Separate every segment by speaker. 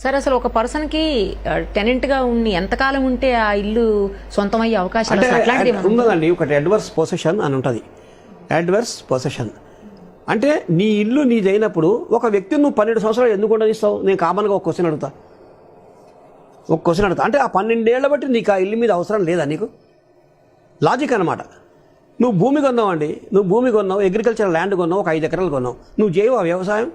Speaker 1: Sir అసలు ఒక person కి టెనెంట్ గా ఉండి ఎంతకాలం ఉంటే ఆ ఇల్లు సొంతమయ్యే అవకాశం
Speaker 2: ఉందండి. ఒకటి అడ్వర్స్ పొసెషన్ అని ఉంటుంది. అడ్వర్స్ పొసెషన్ అంటే నీ ఇల్లు నీదైనప్పుడు ఒక వ్యక్తిని నువ్వు 12 సంవత్సరాలు ఎందుకు ఉండనిస్తావు? నేను కామన్గా ఒక క్వశ్చన్ అడుగుతా అంటే ఆ 12 ఏళ్ల బట్టి నీకు ఆ ఇల్లు మీద అవసరం లేదా? నీకు లాజిక్ అనమాట. నువ్వు భూమి కొన్నావండి, నువ్వు భూమి కొన్నావు, అగ్రికల్చర్ ల్యాండ్ కొన్నావు, ఒక 5 ఎకరాలు కొన్నావు, నువ్వు చేయవు ఆ వ్యవసాయం,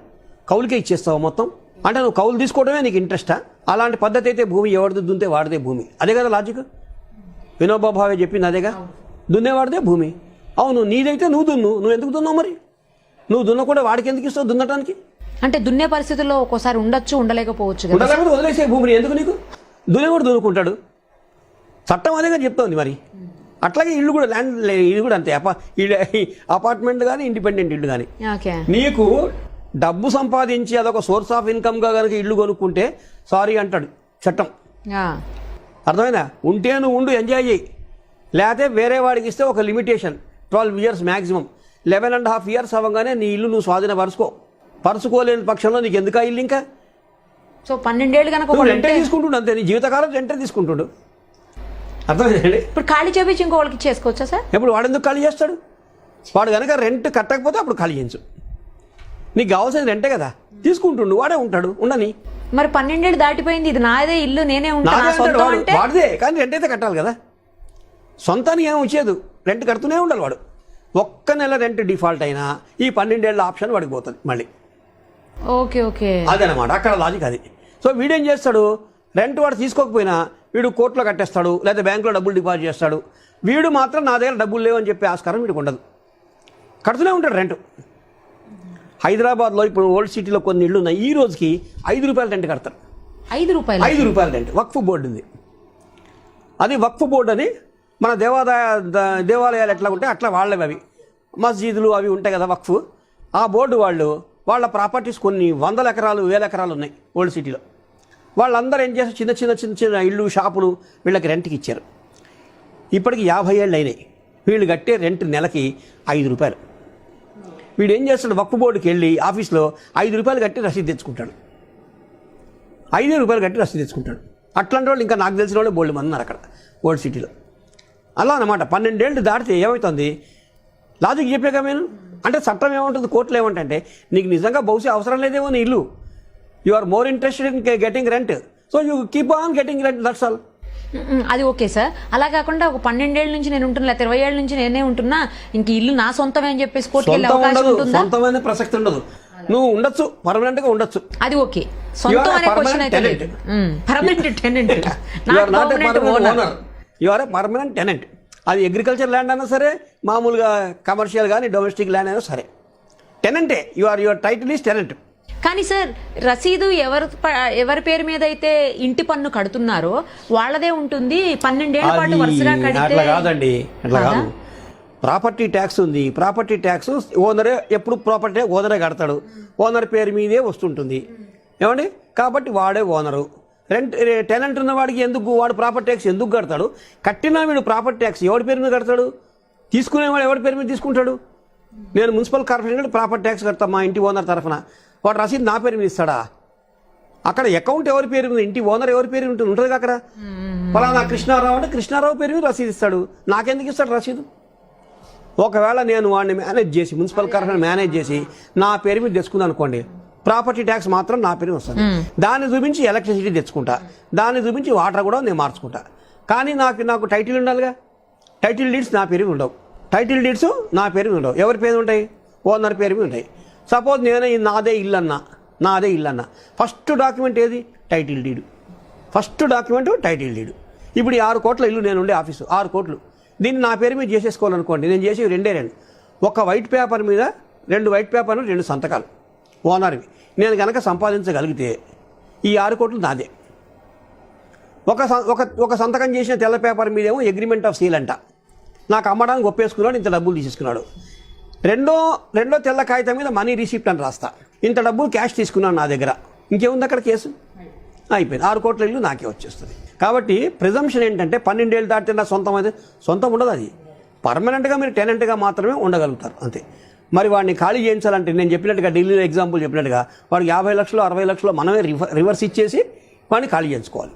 Speaker 2: కౌలుకే ఇచ్చేస్తావు మొత్తం. అంటే నువ్వు కౌలు తీసుకోవడమే నీకు ఇంట్రెస్టా? అలాంటి పద్ధతి అయితే భూమి ఎవరిది దున్నితే వాడిదే భూమి. అదే కదా లాజిక్. వినోబా భావే చెప్పింది అదేగా, దున్నేవాడిదే భూమి. అవును, నీదైతే నువ్వు దున్ను, నువ్వు ఎందుకు దున్నావు? మరి నువ్వు దున్నకుండా వాడికి ఎందుకు ఇస్తావు దున్నటానికి?
Speaker 1: అంటే దున్నే పరిస్థితుల్లో ఒక్కోసారి ఉండొచ్చు, ఉండలేకపోవచ్చు.
Speaker 2: ఉండలేకపోతే వదిలేసే భూమిని ఎందుకు? నీకు దున్నేవాడు దున్నుకుంటాడు, చట్టం అదేగా చెప్తోంది. మరి అట్లాగే ఇల్లు కూడా, ల్యాండ్ ఇది కూడా అంతే. అపార్ట్మెంట్ కానీ ఇండిపెండెంట్ ఇల్లు కానీ నీకు డబ్బు సంపాదించి అదొక సోర్స్ ఆఫ్ ఇన్కమ్గా కనుక ఇల్లు కొనుక్కుంటే సారీ అంటాడు చట్టం. అర్థమైందా? ఉంటే నువ్వు ఉండు, ఎంజాయ్ చేయి. లేకపోతే వేరే వాడికి ఇస్తే ఒక లిమిటేషన్ 12 years మ్యాక్సిమం. 11.5 years అవ్వగానే నీ ఇల్లు నువ్వు స్వాధీన పరుచుకోలేని పక్షంలో నీకు ఎందుకు ఆ ఇల్లు? ఇంకా
Speaker 1: సో 12 ఏళ్ళు కనుక
Speaker 2: రెంటే తీసుకుంటుండు అంతే, నీ జీవితకాలం రెంటే తీసుకుంటుండు. అర్థమైందండి?
Speaker 1: ఇప్పుడు ఖాళీ చేపించి ఇంకో వాళ్ళకి చేసుకోవచ్చా సార్?
Speaker 2: ఇప్పుడు వాడు ఎందుకు ఖాళీ చేస్తాడు? వాడు కనుక రెంట్ కట్టకపోతే అప్పుడు ఖాళీ చేయించు. నీకు కావాల్సింది రెంటే కదా, తీసుకుంటుండు, వాడే ఉంటాడు, ఉండని.
Speaker 1: మరి 12 ఏళ్ళు దాటిపోయింది, ఇది నాదే ఇల్లు, నేనే
Speaker 2: వాడిదే, కానీ రెంట్ అయితే కట్టాలి కదా. సొంతానికి ఏమి వచ్చేది, రెంట్ కడుతూనే ఉండాలి వాడు. ఒక్క నెల రెంట్ డిఫాల్ట్ అయినా ఈ 12 ఏళ్ళ ఆప్షన్ వాడికి పోతుంది మళ్ళీ.
Speaker 1: ఓకే
Speaker 2: అదనమాట అక్కడ లాజిక్ అది. సో వీడేం చేస్తాడు, రెంట్ వాడు తీసుకోకపోయినా వీడు కోర్టులో కట్టేస్తాడు, లేదా బ్యాంకులో డబ్బులు డిపాజిట్ చేస్తాడు. వీడు మాత్రం నా దగ్గర డబ్బులు లేవని చెప్పే ఆస్కారం వీడికి ఉండదు, కడుతూనే ఉంటాడు రెంట్. హైదరాబాద్లో ఇప్పుడు ఓల్డ్ సిటీలో కొన్ని ఇళ్ళు ఉన్నాయి, ఈ రోజుకి ₹5 రెంట్ కడతారు. ₹5 రెంట్. వక్ఫ్ బోర్డు ఉంది, అది వక్ఫ్ బోర్డు అని. మన దేవాలయాలు ఎట్లా ఉంటాయి అట్లా వాళ్ళవి, అవి మస్జిదులు అవి ఉంటాయి కదా వక్ఫ్. ఆ బోర్డు వాళ్ళ ప్రాపర్టీస్ కొన్ని 100 ఎకరాలు 1000 ఎకరాలు ఉన్నాయి ఓల్డ్ సిటీలో. వాళ్ళందరూ ఏం చేస్తారు, చిన్న ఇళ్ళు, షాపులు వీళ్ళకి రెంట్కి ఇచ్చారు. ఇప్పటికి 50 ఏళ్ళు అయినాయి. వీళ్ళు కట్టే రెంట్ నెలకి ₹5. వీడు ఏం చేస్తాడు, వక్ఫ్ బోర్డుకి వెళ్ళి ఆఫీస్లో ₹5 కట్టి రసీదు తెచ్చుకుంటాడు. ₹5 కట్టి రసీదు తెచ్చుకుంటాడు. అట్లాంటి వాళ్ళు ఇంకా నాకు తెలిసిన వాళ్ళు బోల్డ్ మంది ఉన్నారు అక్కడ ఓల్డ్ సిటీలో. అలా అనమాట. 12 ఏళ్ళు దాటితే ఏమవుతుంది, లాజిక్ చెప్పాక నేను. అంటే చట్టం ఏముంటుంది, కోర్టులు ఏమంటే నీకు నిజంగా బహుశా అవసరం లేదేమో నీ ఇల్లు, you are more interested in getting rent, so you keep on getting rent, that's all.
Speaker 1: అది ఓకే సార్. అలా కాకుండా ఒక 12 ఏళ్ళ నుంచి నేను ఉంటున్నా, లేకపోతే 20 ఏళ్ళ నుంచి నేనే ఉంటున్నా, ఇంక ఇల్లు నా సొంతమే అని చెప్పేసి కోర్టుకి వెళ్ళే అవకాశం ఉంటుందా?
Speaker 2: సొంతమైన ప్రసక్తి ఉండదు. నువ్వు ఉండొచ్చు, పర్మనెంట్ గా ఉండొచ్చు,
Speaker 1: అది ఓకే. సొంతం అనే క్వశ్చన్ అయితే permanent tenant,
Speaker 2: you are a permanent tenant. అది అగ్రికల్చర్ ల్యాండ్ అయినా సరే, మామూలుగా కమర్షియల్ కానీ డొమెస్టిక్ ల్యాండ్ అయినా సరే, టెనెంటే. Your title is tenant.
Speaker 1: కానీ సార్ రసీదు ఎవరి పేరు మీద అయితే ఇంటి పన్ను కడుతున్నారో వాళ్ళదే ఉంటుంది. 12 ఏళ్ల పాటు వరుసగా కడితే
Speaker 2: అట్లా కాదండి, అట్లా కాదు. ప్రాపర్టీ ట్యాక్స్ ఉంది. ప్రాపర్టీ ట్యాక్స్ ఓనరే, ఎప్పుడు ప్రాపర్టీ ఓనరే కడతాడు, ఓనర్ పేరు మీదే వస్తుంటుంది. ఏమండి? కాబట్టి వాడే ఓనరు. టెనెంట్ ఉన్న వాడికి ఎందుకు, వాడు ప్రాపర్టీ ట్యాక్స్ ఎందుకు కడతాడు? కట్టినా వీడు ప్రాపర్టీ ట్యాక్స్ ఎవరి పేరు మీద కడతాడు? తీసుకునేవాడు ఎవరి పేరు మీద తీసుకుంటాడు? నేను మున్సిపల్ కార్పొరేషన్ ప్రాపర్టీ ట్యాక్స్ కడతా మా ఇంటి ఓనర్ తరఫున, వాడు రసీదు నా పేరు మీద ఇస్తాడా? అక్కడ అకౌంట్ ఎవరి పేరు మీద, ఇంటి ఓనర్ ఎవరి పేరు ఉంటుంది అక్కడ. ఫలానా కృష్ణారావు అంటే కృష్ణారావు పేరు మీద రసీదు ఇస్తాడు, నాకెందుకు ఇస్తాడు రసీదు? ఒకవేళ నేను వాడిని మేనేజ్ చేసి, మున్సిపల్ కార్పొరేషన్ మేనేజ్ చేసి నా పేరు మీద తెచ్చుకుందాం అనుకోండి, ప్రాపర్టీ ట్యాక్స్ మాత్రం నా పేరు వస్తుంది. దాన్ని చూపించి ఎలక్ట్రిసిటీ తెచ్చుకుంటా, దాన్ని చూపించి వాటర్ కూడా నేను మార్చుకుంటా. కానీ నాకు టైటిల్ ఉండాలిగా. టైటిల్ డీడ్స్ నా పేరు ఉండవు. టైటిల్ డీడ్స్ నా పేరు ఉండవు. ఎవరి పేరు ఉంటాయి? ఓనర్ పేరు మీద ఉంటాయి. సపోజ్ నేను నాదే ఇల్లు అన్నా, ఫస్ట్ డాక్యుమెంట్ ఏది? Title deed. First document title deed. ఇప్పుడు 6 కోట్ల ఇల్లు, నేను ఉండే ఆఫీసు 6 కోట్లు, దీన్ని నా పేరు మీద చేసేసుకోవాలనుకోండి, నేను చేసేవి 2 ఒక వైట్ పేపర్ మీద 2 వైట్ పేపర్లు 2 సంతకాలు ఓనర్వి. నేను కనుక సంపాదించగలిగితే ఈ 6 కోట్లు నాదే. ఒక సంతకం చేసిన తెల్ల పేపర్ మీదేమో అగ్రిమెంట్ ఆఫ్ సేల్ అంట, నాకు అమ్మడానికి ఒప్పేసుకున్నాడు, ఇంత డబ్బులు తీసేసుకున్నాడు. రెండో తెల్ల కాగితం మీద మనీ రిసిప్ట్ అని రాస్తా, ఇంత డబ్బులు క్యాష్ తీసుకున్నాను నా దగ్గర. ఇంకేముంది అక్కడ కేసు? అయిపోయింది. 6 కోట్ల ఇల్లు నాకే వచ్చేస్తుంది. కాబట్టి ప్రిజంప్షన్ ఏంటంటే 12 ఏళ్ళు దాటితే నా సొంతం ఉండదు. అది పర్మనెంట్గా మీరు టెనెంట్గా మాత్రమే ఉండగలుగుతారు అంతే. మరి వాడిని ఖాళీ చేయించాలంటే నేను చెప్పినట్టుగా, ఢిల్లీలో ఎగ్జాంపుల్ చెప్పినట్టుగా, వాడికి 50 లక్షలు 60 లక్షలు మనమే రివర్స్ ఇచ్చేసి వాడిని ఖాళీ చేసుకోవాలి.